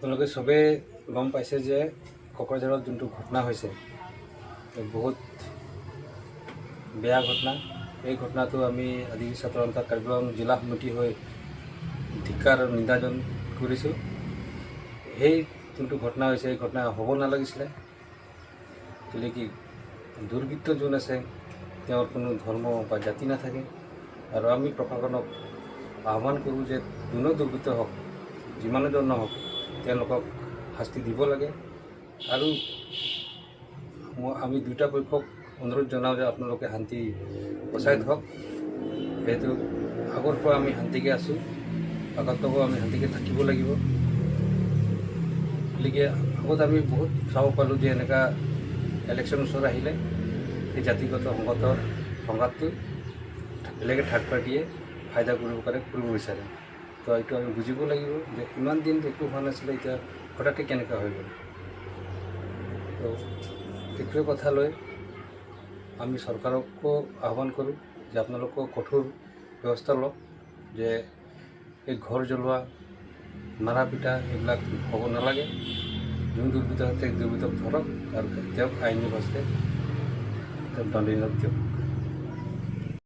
আপোনালোকে চবেই গম পাইছে যে কোকৰাঝাৰত যোনটো ঘটনা হৈছে বহুত বেয়া ঘটনা। এই ঘটনাটো আমি আদিবাসী ছাত্ৰ সন্থা কাৰ্বি আংলং জিলা সমিতি হৈ ধিক্কাৰ আৰু নিন্দাজন কৰিছোঁ। সেই যোনটো ঘটনা হৈছে এই ঘটনা হ'ব নালাগিছিলে। কেলৈ কি দুৰ্বৃত্ত যোন আছে তেওঁৰ কোনো ধৰ্ম বা জাতি নাথাকে আৰু আমি প্ৰশাসনক আহ্বান কৰোঁ যে যোনে দুৰ্বৃত্ত হওক যিমানজন নহওক তেওঁলোকক শাস্তি দিব লাগে। আৰু আমি দুটা পক্ষক অনুৰোধ জনাওঁ যে আপোনালোকে শান্তি বচাই থাকক। যিহেতু আগৰ পৰা আমি শান্তিকে আছোঁ, আগতকো আমি শান্তিকে থাকিব লাগিব। গতিকে আগত আমি বহুত চাব পালোঁ যে এনেকুৱা ইলেকশ্যন ওচৰত আহিলে এই জাতিগত সংঘাতটো বেলেগে থাৰ্ড পাৰ্টিয়ে ফাইদা কৰিব বিচাৰে। তো এইটো আমি বুজিব লাগিব যে ইমান দিন একো হোৱা নাছিলে, এতিয়া হঠাতে কেনেকুৱা হৈ গ'ল। তো এইটোৱে কথা লৈ আমি চৰকাৰকো আহ্বান কৰোঁ যে আপোনালোকেও কঠোৰ ব্যৱস্থা লওক, যে এই ঘৰ জ্বলোৱা মাৰা পিটা এইবিলাক হ'ব নালাগে। যোন দুৰ্বৃত্ত আছে দুৰ্বৃত্তক ধৰক আৰু তেওঁক আইনী ব্যৱস্থাৰে দণ্ডনীয় দিয়ক।